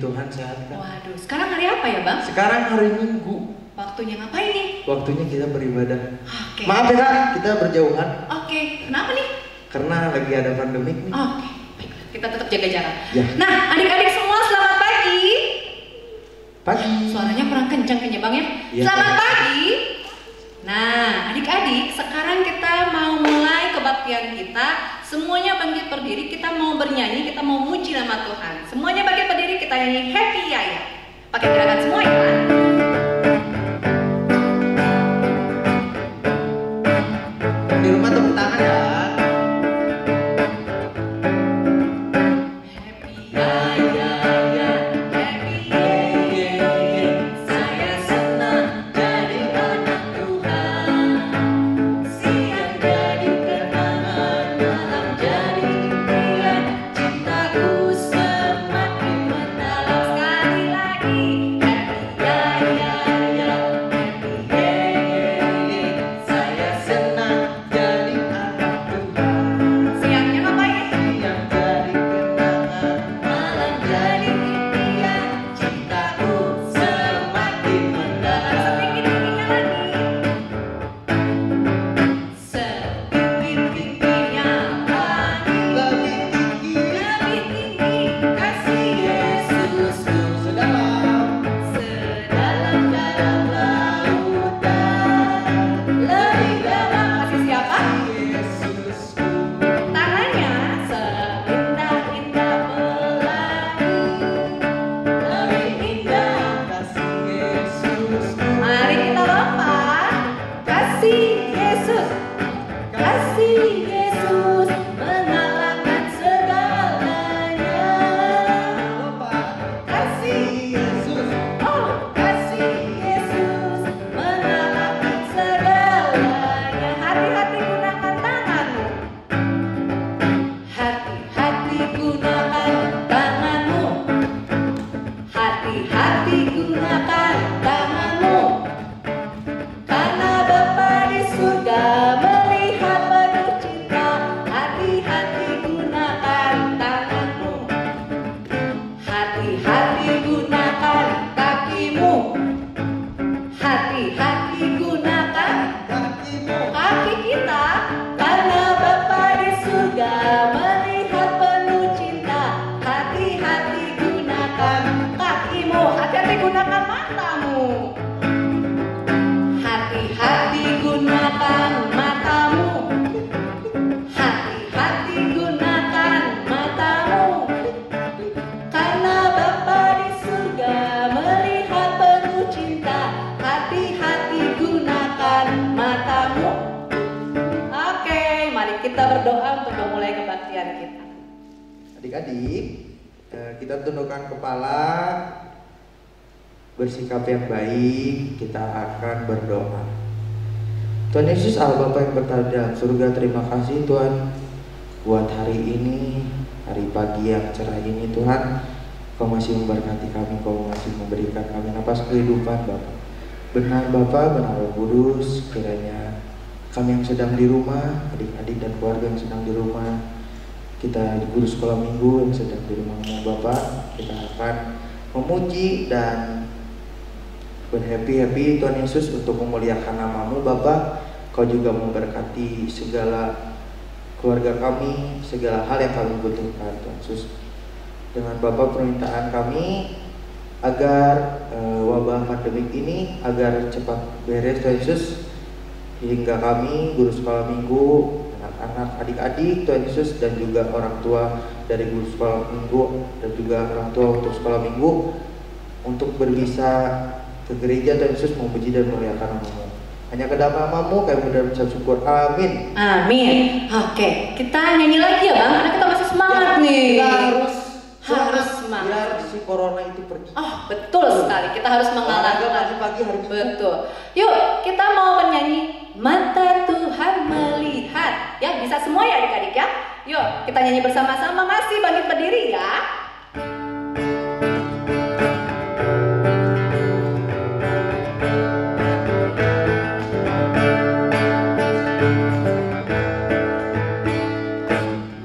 Tuhan sehatkan. Waduh, sekarang hari apa ya Bang? Sekarang hari Minggu. Waktunya ngapain nih? Waktunya kita beribadah. Oke. Maaf ya Kak, kita berjauhan. Oke, kenapa nih? Karena lagi ada pandemik nih. Oke, baik. Kita tetap jaga jarak. Ya. Nah, adik-adik semua selamat pagi. Pagi. Suaranya kurang kencang kayaknya Bang ya. Ya. Selamat pagi. Nah, adik-adik, sekarang kita mau mulai kebaktian kita. Semuanya bangkit berdiri, kita mau bernyanyi, kita mau muji nama Tuhan. Semuanya bangkit berdiri, kita nyanyi Happy Yaya. Pakai gerakan semua ya. Di rumah tepuk tangan ya. Happy Yaya, Happy Yaya. Saya senang jadi anak Tuhan. Siang jadi kenangan, malam jadi impian. Cintaku semakin mendalam. Sekali lagi Happy Yaya, Happy Yaya. Saya senang Jadi anak Tuhan. siangnya ngapain? Yang jadi kenangan. Malam jadi impian. Cintaku semakin mendalam. Setinggi-tingginya lagi. Setinggi-tingginya langit. Lebih tinggi. Lebih tinggi kasih Yesusku. Sedalam. Sedalam-dalam lautan. Lebih dalam kasih siapa? Yesusku. Tangannya seindah-indah pelangi. Lebih indah. Kasih Yesusku. Mari kita lompat. Kasih Yesus. Kasih Yesus mengalahkan segalanya. Kasih Yesus. Oh, kasih Yesus mengalahkan segalanya. Hati-hati gunakan tanganmu. Hati-hati gunakan tanganmu. Hati-hati gunakan tanganmu. Karena Bapa di surga melihat penuh cinta. Hati-hati gunakan tanganmu. Hati-hati gunakan kakimu. Hati-hati gunakan Kakimu. kaki kita. Karena Bapa di surga melihat penuh cinta. Hati-hati gunakan kakimu. Hati-hati gunakan matamu. Hati-hati gunakan matamu. Hati-hati gunakan matamu. Karena Bapa di surga melihat penuh cinta. Hati-hati gunakan matamu. Oke, mari kita berdoa untuk memulai kebaktian kita. Adik-adik, kita tundukkan kepala, bersikap yang baik, kita akan berdoa. Tuhan Yesus Allah Bapa yang berada dalam surga, terima kasih Tuhan buat hari ini, hari pagi yang cerah ini Tuhan. Kau masih memberkati kami, Kau masih memberikan kami napas kehidupan Bapa. Benar Bapa, benar Roh Kudus, kiranya kami yang sedang di rumah, adik-adik dan keluarga yang sedang di rumah, kita di guru sekolah minggu yang sedang di rumahmu Bapak, kita akan memuji dan berhappy-happy Tuhan Yesus untuk memuliakan namamu Bapak. Kau juga memberkati segala keluarga kami, segala hal yang kami butuhkan Tuhan Yesus. Dengan Bapak permintaan kami agar wabah pandemik ini agar cepat beres Tuhan Yesus, hingga kami guru sekolah minggu, anak-anak, adik-adik Tuhan Yesus, dan juga orang tua dari guru sekolah minggu dan juga orang tua untuk sekolah minggu untuk berbisa ke gereja Tuhan Yesus memuji dan memuliakan namamu. Hanya ke dalam namamu kami mengucap syukur. Amin. Amin. Oke, kita nyanyi lagi ya Bang, karena kita masih semangat nih. Kita harus semangat. biar si corona itu pergi. Oh, betul sekali. Kita harus mengalahkan. Pagi-pagi hari Minggu. Betul. Yuk, kita mau bernyanyi Mata Tuhan Melihat. Ya, bisa semua ya adik-adik ya. Yuk, kita nyanyi bersama-sama. Masih bangkit berdiri ya.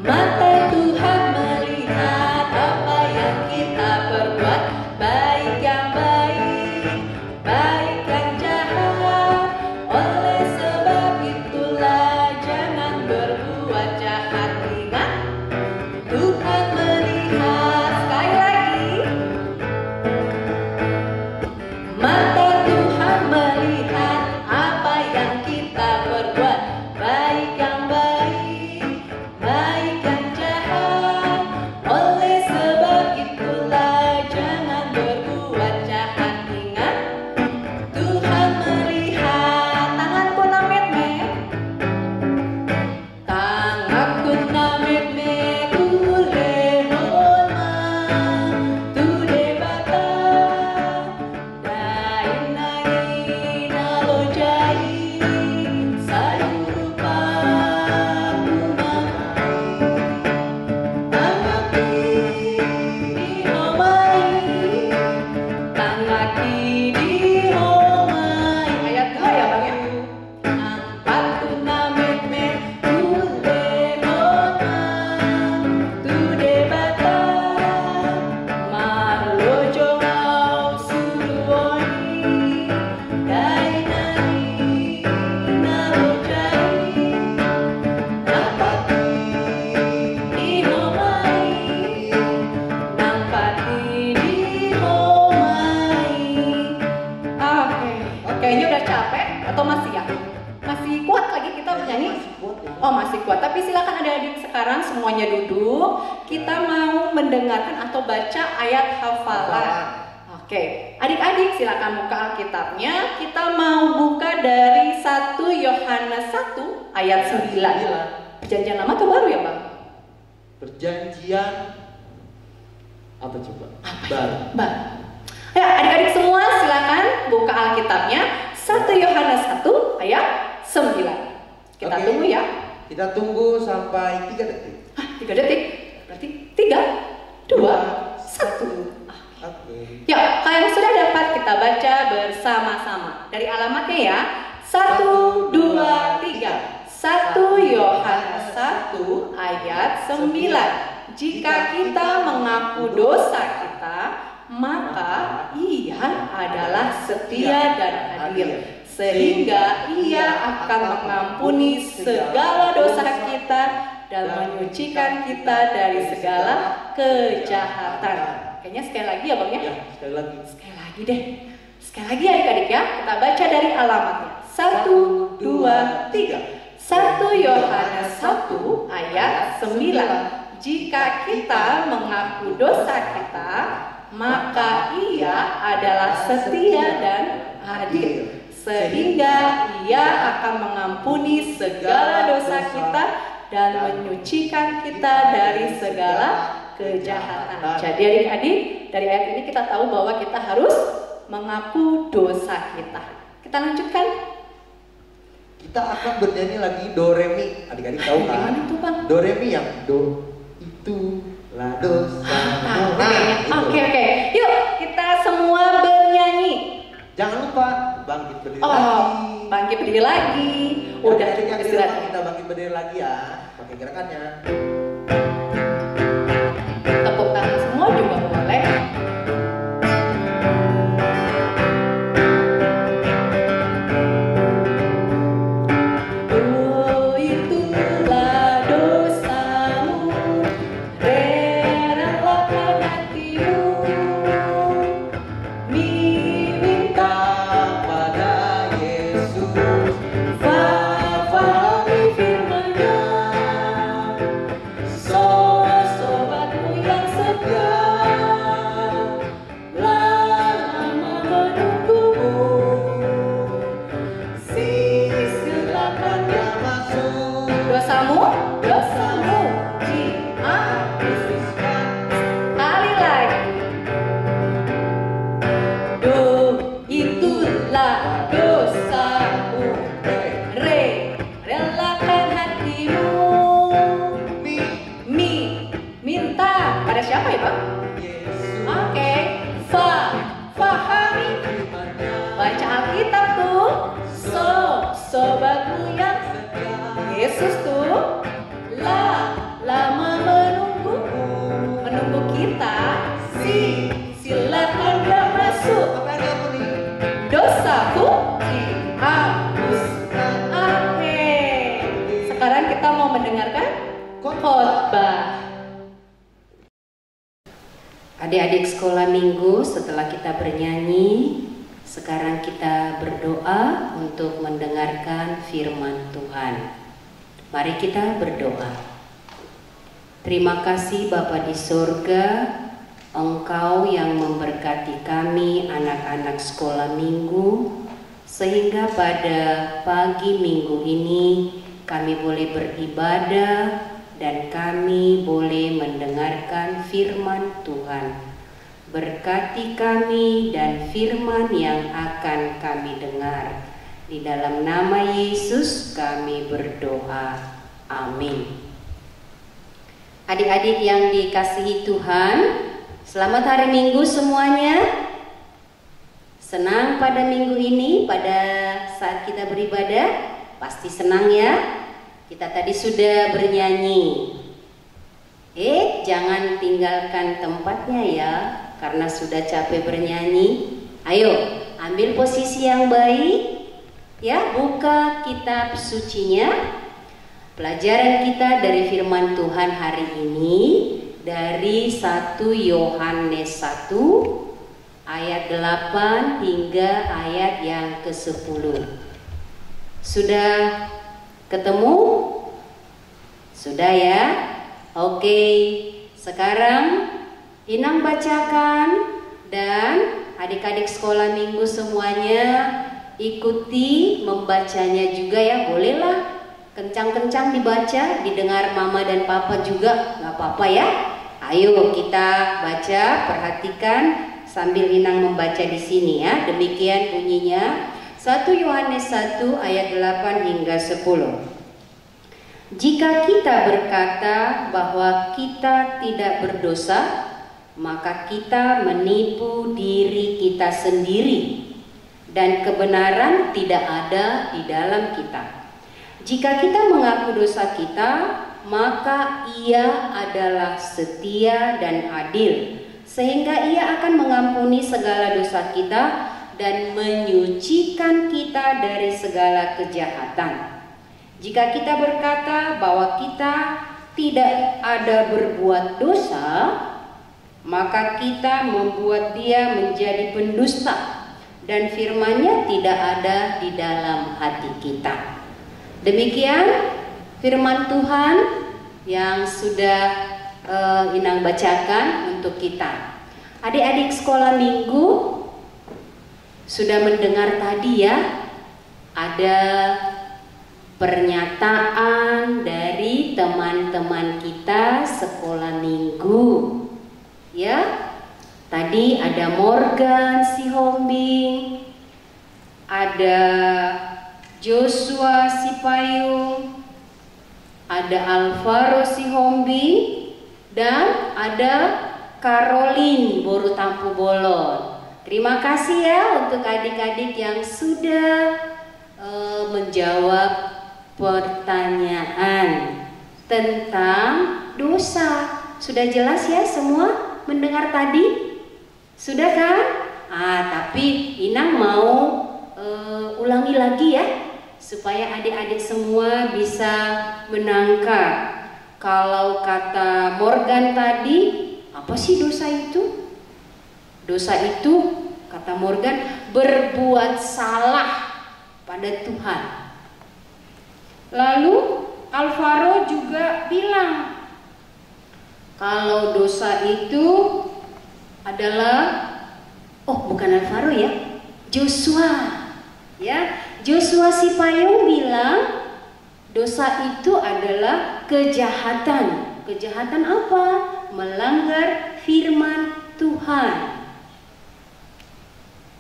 Mata Tuhan melihat apa yang kita perbuat. baik yang baik, baik yang jahat. Oleh sebab itulah jangan berbuat jahat. Ingat, Tuhan melihat. Sekali lagi, mata Tuhan melihat apa yang kita perbuat, baik yang baik, baik yang jahat. Oleh sebab itulah jangan berbuat jahat. Ingat, Tuhan melihat. Tanganku na met-met, tanganku na met-met, kulehon man, tude bata, dain nangin alojai, sayurupa kumamai, tangaki dihomai, tangaki dihomai. Ayat 2 ya Bang ya. Angpatku na met-met, kulehon man, tude bata, malojo ngau suruoni, dain nangin alojai, nampati dihomai, nampati dihomai. Oke, kayaknya udah capek atau masih ya? Masih kuat lagi kita bernyanyi? Oh masih kuat, tapi silakan adik-adik sekarang semuanya duduk. Kita mau mendengarkan atau baca ayat hafalan. Oke, adik-adik silakan buka Alkitabnya. Kita mau buka dari 1 Yohanes 1 ayat 9. Perjanjian lama atau baru ya Bang? Perjanjian apa coba? Baru. Bang. Ya, adik-adik semua silakan buka Alkitabnya 1 Yohanes 1 ayat 9. Kita Oke. tunggu ya. Kita tunggu sampai 3 detik. 3 detik. Berarti 3, 2, 1. Oke. Ya, kalian sudah dapat kita baca bersama-sama. Dari alamatnya ya. 1, 2, 3. 1 Yohanes 1 ayat 9. Jika kita mengaku dosa kita, maka Ia adalah setia dan adil, sehingga Ia akan mengampuni segala dosa kita dan menyucikan kita dari segala kejahatan. Kayaknya sekali lagi ya Bang ya? Ya, sekali lagi. Sekali lagi deh. Sekali lagi adik-adik ya. Kita baca dari alamatnya. 1, 2, 3. 1 Yohanes 1 ayat 9. Jika kita mengaku dosa kita, maka Ia adalah setia dan adil, sehingga Ia akan mengampuni segala dosa kita dan menyucikan kita dari segala kejahatan. Jadi adik-adik, dari ayat ini kita tahu bahwa kita harus mengaku dosa kita. Kita lanjutkan. Kita akan bernyanyi lagi do re mi. Adik-adik tahu kan? Gimana tuh Bang? Do re mi yang do itulah dosamu. Oke. Yuk kita semua bernyanyi. Jangan lupa bangkit berdiri Oh, lagi. bangkit berdiri lagi. Udah Adik-adik yang di rumah istirahat. kita bangkit berdiri lagi ya. Pakai gerakannya. Tepuk tangan semua juga boleh. Oh, itulah dosamu, relakan hatimu, minta Pada Yesus fahami firman-Nya, Adik-adik sekolah minggu, setelah kita bernyanyi, sekarang kita berdoa untuk mendengarkan firman Tuhan. Mari kita berdoa. Terima kasih Bapa di surga, Engkau yang memberkati kami anak-anak sekolah minggu, sehingga pada pagi minggu ini kami boleh beribadah dan kami boleh mendengarkan firman Tuhan. Berkati kami dan firman yang akan kami dengar. Di dalam nama Yesus kami berdoa. Amin. Adik-adik yang dikasihi Tuhan, selamat hari Minggu semuanya. Senang pada minggu ini, pada saat kita beribadah, pasti senang ya. Kita tadi sudah bernyanyi. Jangan tinggalkan tempatnya ya, karena sudah capek bernyanyi. Ayo, ambil posisi yang baik. Ya, buka kitab sucinya. Pelajaran kita dari firman Tuhan hari ini dari 1 Yohanes 1 ayat 8 hingga ayat yang ke-10. Sudah ketemu? Sudah ya? Oke, sekarang Inang bacakan dan adik-adik sekolah minggu semuanya ikuti membacanya juga ya. Bolehlah kencang-kencang dibaca, didengar mama dan papa juga, nggak apa-apa ya. Ayo kita baca, perhatikan sambil Inang membaca di sini ya. Demikian bunyinya 1 Yohanes 1 ayat 8 hingga 10. Jika kita berkata bahwa kita tidak berdosa, maka kita menipu diri kita sendiri dan kebenaran tidak ada di dalam kita. Jika kita mengaku dosa kita, maka Ia adalah setia dan adil, sehingga Ia akan mengampuni segala dosa kita dan menyucikan kita dari segala kejahatan. Jika kita berkata bahwa kita tidak ada berbuat dosa, maka kita membuat Dia menjadi pendusta dan firman-Nya tidak ada di dalam hati kita. Demikian firman Tuhan yang sudah Inang bacakan untuk kita. Adik-adik sekolah minggu sudah mendengar tadi ya, ada pernyataan dari teman-teman kita sekolah minggu ya. Tadi ada Morgan Sihombing, ada Joshua Sipayung, ada Alvaro Sihombing, dan ada Caroline Borutampu Bolon. Terima kasih ya untuk adik-adik yang sudah menjawab pertanyaan tentang dosa. Sudah jelas ya semua mendengar tadi? Sudah kan? Tapi Inang mau ulangi lagi ya, supaya adik-adik semua bisa menangkap. Kalau kata Morgan tadi, apa sih dosa itu? Dosa itu, kata Morgan, berbuat salah pada Tuhan. Lalu Alvaro juga bilang, kalau dosa itu adalah, bukan Alvaro ya, Joshua. Ya, Joshua Sipayung bilang dosa itu adalah kejahatan. Kejahatan apa? Melanggar firman Tuhan.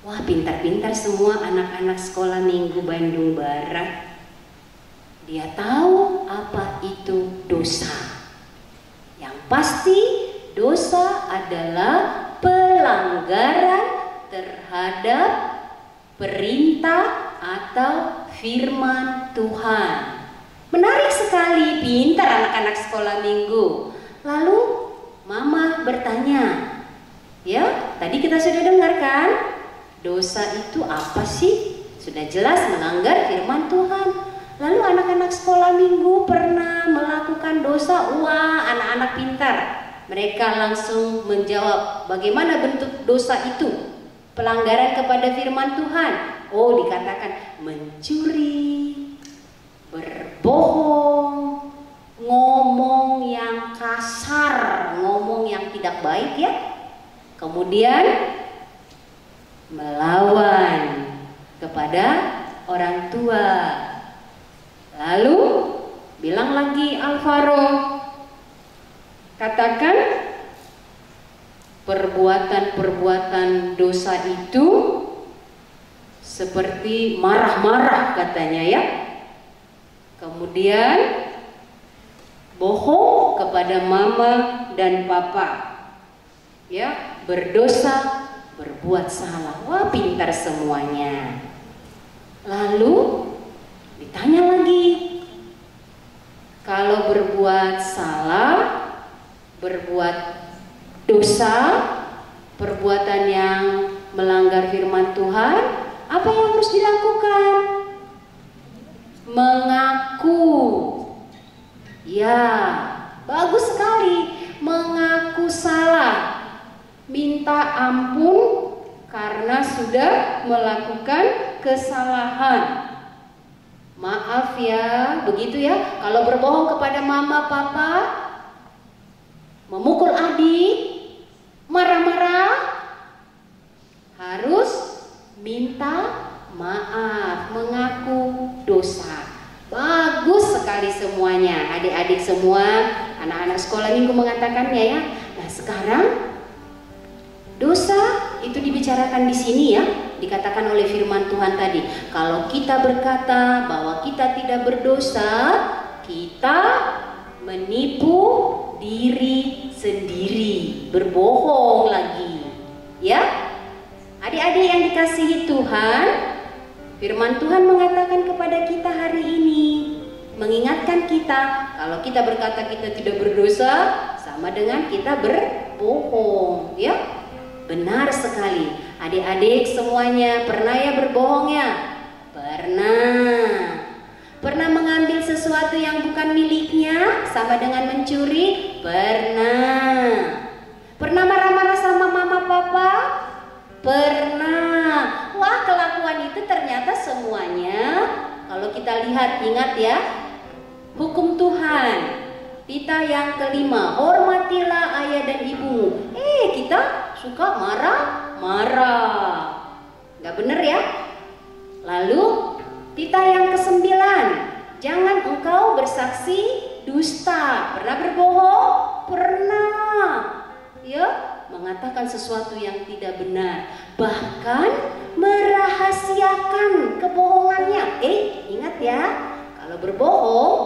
Wah, pintar-pintar semua anak-anak sekolah minggu Bandung Barat. Dia tahu apa itu dosa. Yang pasti dosa adalah pelanggaran terhadap perintah atau firman Tuhan. Menarik sekali, pintar anak-anak sekolah minggu. Lalu Mama bertanya, ya tadi kita sudah dengarkan, dosa itu apa sih? Sudah jelas melanggar firman Tuhan. Lalu anak-anak sekolah minggu pernah melakukan dosa? Wah, anak-anak pintar. Mereka langsung menjawab, bagaimana bentuk dosa itu? Pelanggaran kepada firman Tuhan. Oh, dikatakan mencuri, berbohong, ngomong yang kasar, ngomong yang tidak baik ya. Kemudian melawan kepada orang tua. Lalu bilang lagi Alvaro, katakan perbuatan-perbuatan dosa itu seperti marah-marah katanya ya. Kemudian bohong kepada mama dan papa. Ya, berdosa, berbuat salah. Wah, pintar semuanya. Lalu ditanya lagi, kalau berbuat salah, berbuat dosa, perbuatan yang melanggar firman Tuhan, apa yang harus dilakukan? Mengaku. Ya, bagus sekali. Mengaku salah, minta ampun karena sudah melakukan kesalahan. Maaf ya, begitu ya. Kalau berbohong kepada mama, papa, memukul adik, marah-marah, harus minta maaf, mengaku dosa. Bagus sekali semuanya, adik-adik semua, anak-anak sekolah minggu mengatakannya ya. Nah, sekarang dosa itu dibicarakan di sini ya, dikatakan oleh firman Tuhan tadi. Kalau kita berkata bahwa kita tidak berdosa, kita menipu diri sendiri, berbohong lagi. Ya, adik-adik yang dikasihi Tuhan, firman Tuhan mengatakan kepada kita hari ini, mengingatkan kita kalau kita berkata kita tidak berdosa sama dengan kita berbohong. Ya, benar sekali. Adik-adik semuanya pernah ya berbohong ya? Pernah mengambil sesuatu yang bukan miliknya sama dengan mencuri? Pernah marah-marah sama mama papa? Pernah. Wah, kelakuan itu ternyata semuanya kalau kita lihat, ingat ya, hukum Tuhan. Kita yang kelima, hormatilah ayah dan ibumu. Kita suka marah-marah. Gak bener ya? Lalu kita yang kesembilan, jangan engkau bersaksi dusta. Pernah berbohong? Pernah. Ya, mengatakan sesuatu yang tidak benar, bahkan merahasiakan kebohongannya. Ingat ya, kalau berbohong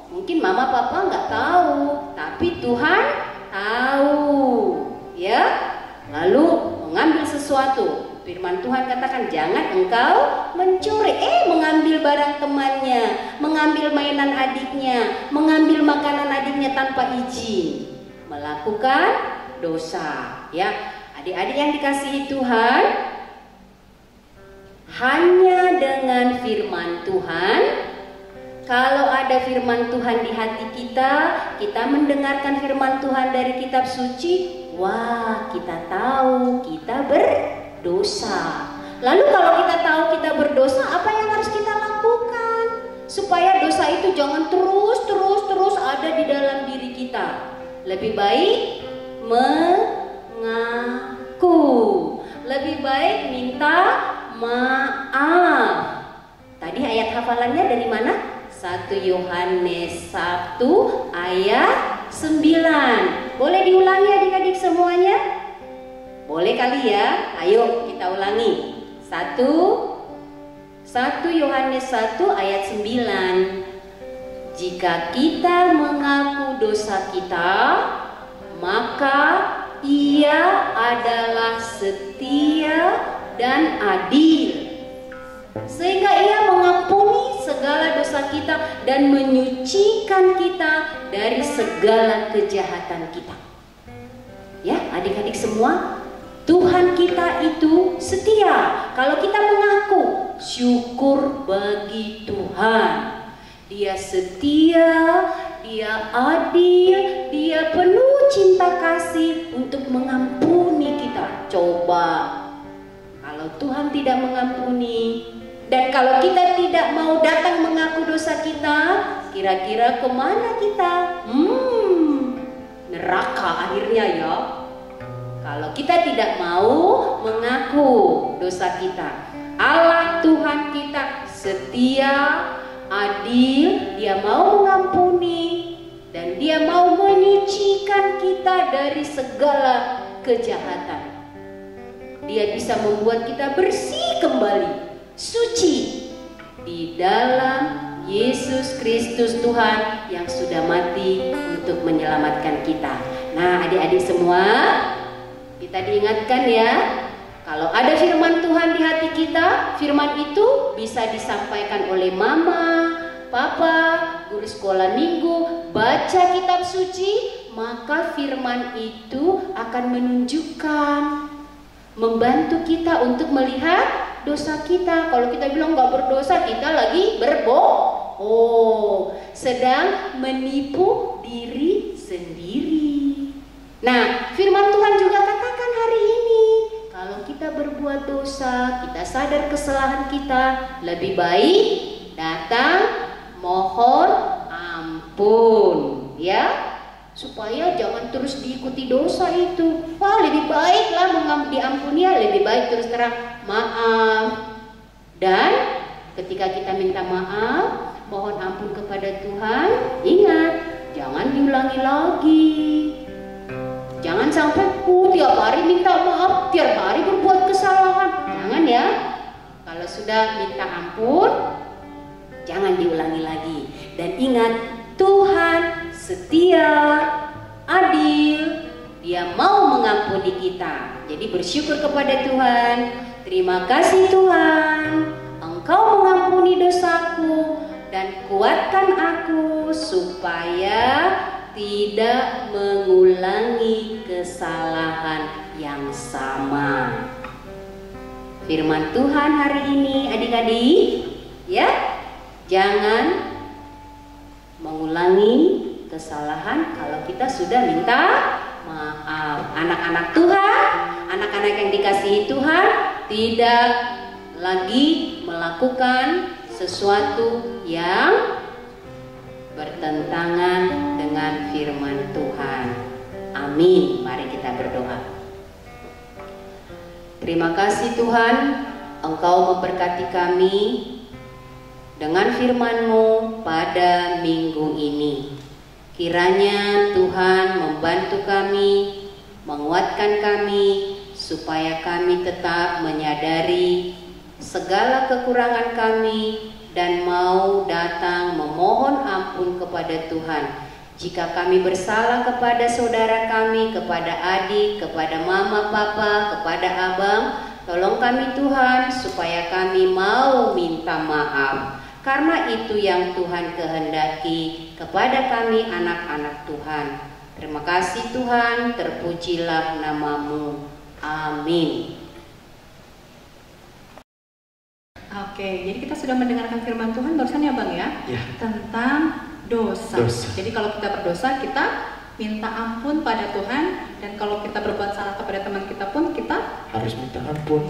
mungkin mama papa nggak tahu, tapi Tuhan tahu. Ya, lalu mengambil sesuatu. Firman Tuhan katakan jangan engkau mencuri. Mengambil barang temannya, mengambil mainan adiknya, mengambil makanan adiknya tanpa izin, melakukan dosa. Ya, adik-adik yang dikasihi Tuhan, hanya dengan firman Tuhan, kalau ada firman Tuhan di hati kita, kita mendengarkan firman Tuhan dari kitab suci, wah, kita tahu kita berdosa. Lalu kalau kita tahu kita berdosa, apa yang harus kita lakukan supaya dosa itu jangan terus ada di dalam diri kita? Lebih baik mengaku, lebih baik minta maaf. Tadi ayat hafalannya dari mana? 1 Yohanes 1 ayat 9. Boleh diulangi adik-adik semuanya? Boleh kali ya? Ayo kita ulangi. 1 Yohanes 1 ayat 9. Jika kita mengaku dosa kita, maka Ia adalah setia dan adil, sehingga Ia mengampuni segala dosa kita dan menyucikan kita dari segala kejahatan kita. Ya, adik-adik semua, Tuhan kita itu setia. Kalau kita mengaku, syukur bagi Tuhan. Dia setia, Dia adil, Dia penuh cinta kasih untuk mengampuni kita. Coba kalau Tuhan tidak mengampuni, dan kalau kita tidak mau datang mengaku dosa kita, kira-kira kemana kita? Neraka akhirnya ya. Kalau kita tidak mau mengaku dosa kita. Allah Tuhan kita setia, adil, Dia mau mengampuni, dan Dia mau menyucikan kita dari segala kejahatan. Dia bisa membuat kita bersih kembali, suci di dalam Yesus Kristus Tuhan yang sudah mati untuk menyelamatkan kita. Nah, adik-adik semua, kita diingatkan ya, kalau ada firman Tuhan di hati kita, firman itu bisa disampaikan oleh mama, papa, guru sekolah minggu, baca kitab suci, maka firman itu akan menunjukkan, membantu kita untuk melihat dosa kita. Kalau kita bilang nggak berdosa, kita lagi sedang menipu diri sendiri. Nah, firman Tuhan juga katakan hari ini, kalau kita berbuat dosa, kita sadar kesalahan kita, lebih baik datang mohon ampun, ya, supaya jangan terus diikuti dosa itu. Wah, lebih baiklah diampuni, ya, lebih baik terus terang maaf. Dan ketika kita minta maaf, mohon ampun kepada Tuhan, ingat, jangan diulangi lagi. Jangan sampai tiap hari minta maaf, tiap hari berbuat kesalahan. Jangan ya. Kalau sudah minta ampun, jangan diulangi lagi. Dan ingat, Tuhan setia, adil, Dia mau mengampuni kita. Jadi bersyukur kepada Tuhan. Terima kasih Tuhan, Engkau mengampuni dosaku dan kuatkan aku supaya tidak mengulangi kesalahan yang sama. Firman Tuhan hari ini adik-adik, ya, jangan mengulangi kesalahan kalau kita sudah minta maaf. Anak-anak Tuhan, anak-anak yang dikasihi Tuhan, tidak lagi melakukan sesuatu yang bertentangan dengan firman Tuhan. Amin. Mari kita berdoa. Terima kasih Tuhan, Engkau memberkati kami dengan firman-Mu pada minggu ini. Kiranya Tuhan membantu kami, menguatkan kami, supaya kami tetap menyadari segala kekurangan kami dan mau datang memohon ampun kepada Tuhan. Jika kami bersalah kepada saudara kami, kepada adik, kepada mama, papa, kepada abang, tolong kami Tuhan supaya kami mau minta maaf. Karena itu yang Tuhan kehendaki kepada kami anak-anak Tuhan. Terima kasih Tuhan, terpujilah nama-Mu. Amin. Oke, jadi kita sudah mendengarkan firman Tuhan barusan ya Bang ya, tentang dosa. Jadi kalau kita berdosa, kita minta ampun pada Tuhan, dan kalau kita berbuat salah kepada teman kita pun kita harus minta ampun.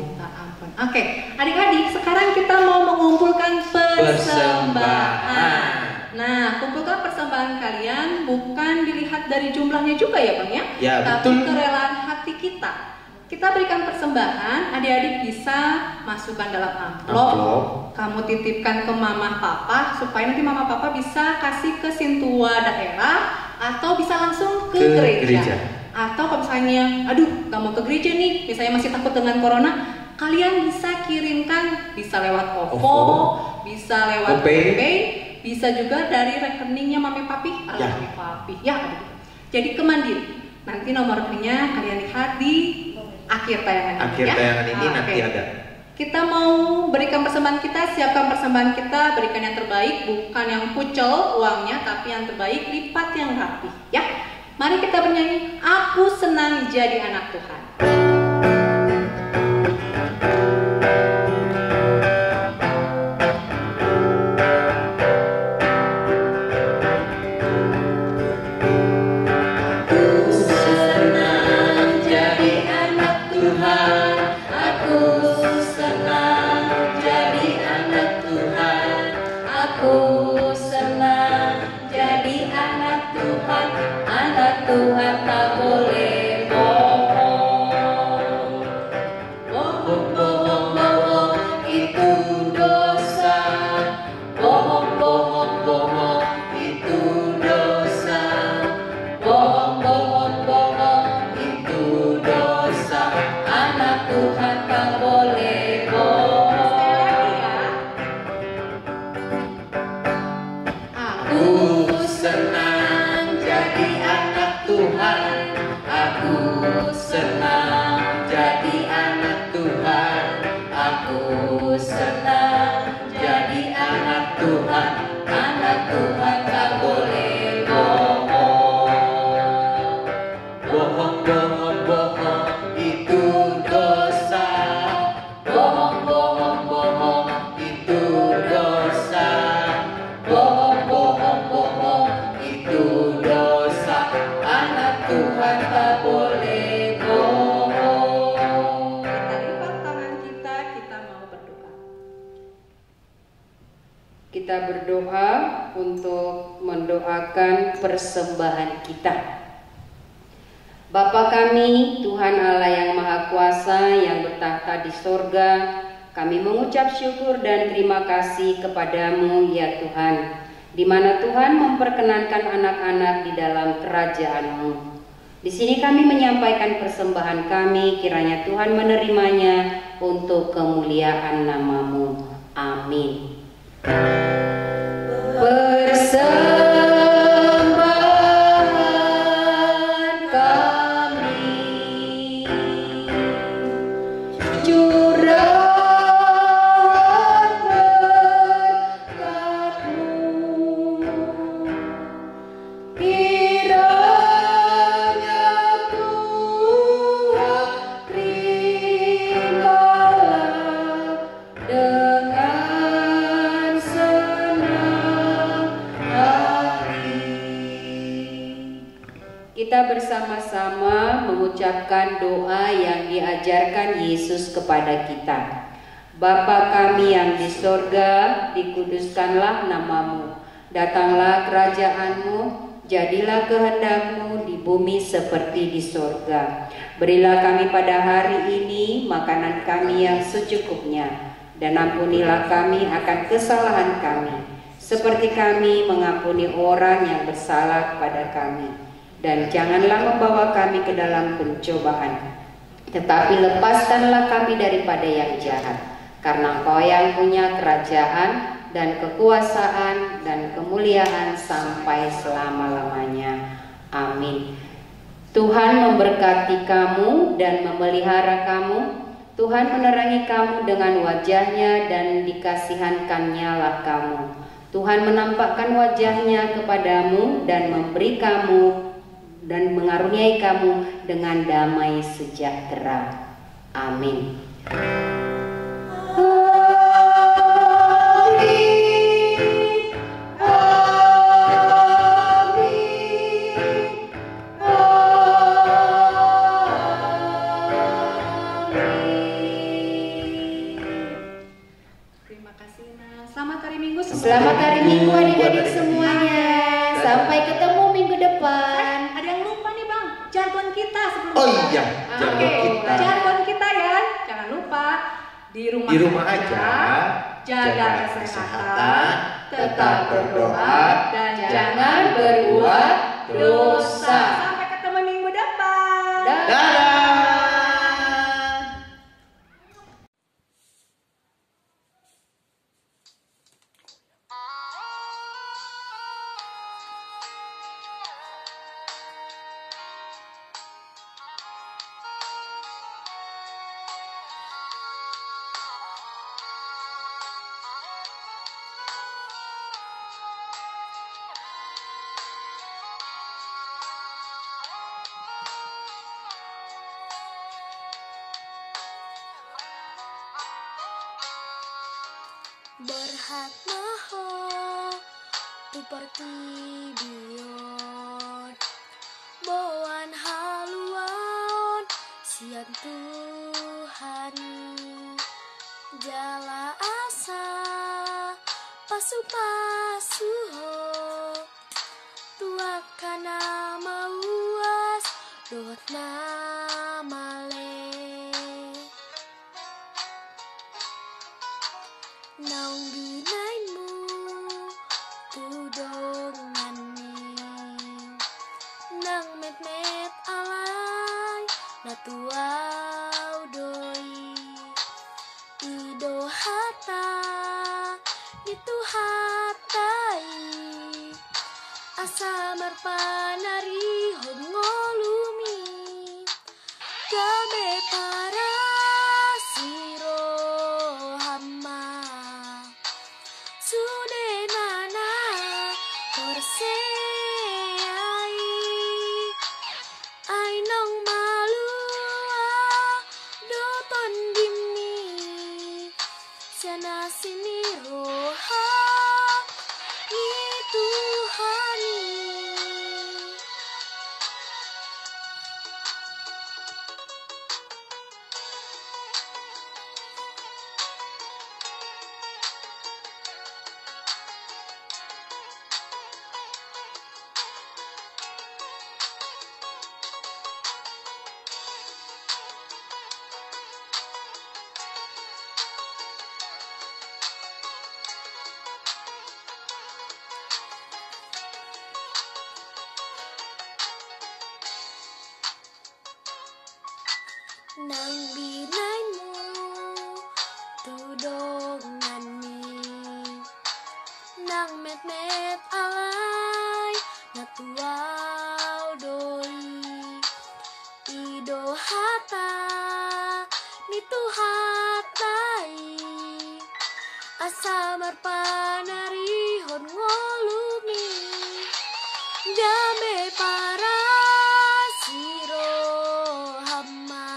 Oke, adik-adik, sekarang kita mau mengumpulkan persembahan. Nah, kumpulkan persembahan kalian bukan dilihat dari jumlahnya juga ya Bang ya, tapi betul, kerelaan hati kita. Kita berikan persembahan, adik-adik bisa masukkan dalam amplop. Kamu titipkan ke mama papa supaya nanti mama papa bisa kasih ke Sintua daerah, atau bisa langsung ke gereja. Atau kalau misalnya, aduh gak mau ke gereja nih, misalnya masih takut dengan corona, kalian bisa kirimkan, bisa lewat OVO, bisa lewat GoPay, bisa juga dari rekeningnya mami papi, mami papi, ya. Jadi ke Mandiri. Nanti nomor rekeningnya kalian lihat di akhir tayangan ini. Tayangan ini nanti ada. Kita mau berikan persembahan kita, siapkan persembahan kita, berikan yang terbaik, bukan yang kucel uangnya, tapi yang terbaik, lipat yang rapi, ya. Mari kita bernyanyi, Aku Senang Jadi Anak Tuhan. Aku senang jadi anak Tuhan. Anak Tuhan tak boleh bohong. Bohong, bohong, bohong itu dosa. Bohong, bohong, bohong itu dosa. Bohong, bohong, bohong itu dosa. Anak Tuhan tak boleh bohong. Aku senang jadi anak Tuhan. Aku senang jadi anak Tuhan. Aku senang jadi anak Tuhan. Anak Tuhan tak boleh bohong. Bohong, bohong, bohong itu dosa. Bohong, bohong, bohong itu dosa. Bohong, bohong, bohong itu dosa. Anak Tuhan tak boleh bohong. Kita lipat tangan kita mau berdoa. Kita berdoa untuk mendoakan persembahan kita. Bapa kami, Tuhan Allah yang Maha Kuasa yang bertahta di sorga, kami mengucap syukur dan terima kasih kepadamu ya Tuhan, di mana Tuhan memperkenankan anak-anak di dalam kerajaan-Mu. Di sini kami menyampaikan persembahan kami, kiranya Tuhan menerimanya untuk kemuliaan nama-Mu. Amin. Persembahan kami, curahan berkat-Mu, kiranya Tuhan terimalah dengan senang hati. Kita bersama-sama mengucapkan doa yang diajarkan Yesus kepada kita. Bapa kami yang di sorga, dikuduskanlah nama-Mu. Datanglah kerajaan-Mu, jadilah kehendak-Mu di bumi seperti di sorga. Berilah kami pada hari ini makanan kami yang secukupnya, dan ampunilah kami akan kesalahan kami, seperti kami mengampuni orang yang bersalah kepada kami. Dan janganlah membawa kami ke dalam pencobaan, tetapi lepaskanlah kami daripada yang jahat. Karena Engkau yang punya kerajaan dan kekuasaan dan kemuliaan sampai selama-lamanya. Amin. Tuhan memberkati kamu dan memelihara kamu. Tuhan menerangi kamu dengan wajahnya dan dikasihankannya lah kamu. Tuhan menampakkan wajahnya kepadamu dan memberi kamu dan mengaruniai kamu dengan damai sejahtera. Amin. Terima kasih Nah. Selamat hari Minggu semuanya. Selamat hari Minggu adik-adik semuanya. Sampai ketemu minggu depan. Ada yang lupa nih Bang, jargon kita sebelum Oh kita- iya, jargon Oke, kita. jargon kita ya. Jangan lupa di rumah aja, jaga kesehatan, tetap berdoa, dan jangan berbuat dosa. Sampai ketemu minggu depan. Dadah. Berhat maho seperti bion Boan haluan sian Tuhan Jala asa pasu-pasu ho tua kana mauas dot na male naung binainmu tudong ngani nang met-met alay na tuaw doi ido hata itu hatai asa marpanari hod ngolumi game para siro hama sude nana korseai ai nong malua do tondimi sana sini roha itu hani nang binainmu tudong ngani nang met-met alay na tuaw doi ido hata nitu hatai asa marpanari hon ngolumi game para siro hama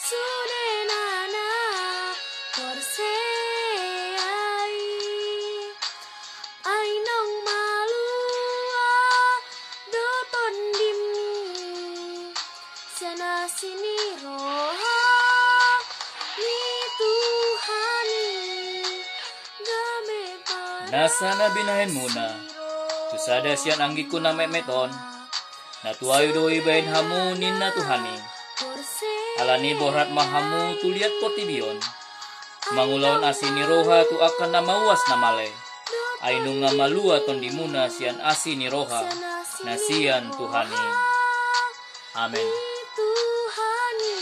sude nana korseai ai nong malua do tondimi sana sini roha ni tuhani game para Nasana binahin muna tusada sian anggiku na memeton na tuayu doi bain hamu ninna tuhani alani bohrat mahamu tuliat potibion mangulaon asini roha tu akan na mawas na male ainung nga malua tondimuna sian asini roha na sian tuhani amen. Tuhani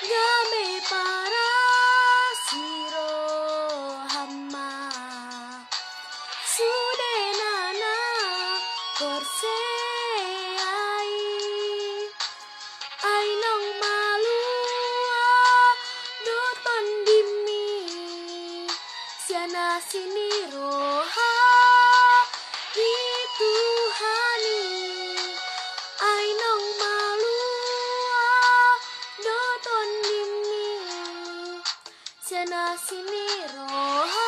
game para siro hama sude nana korseai ai nong malua do tondimi siana sini roha Tuhani ai nong malua do tondimi siana sini roha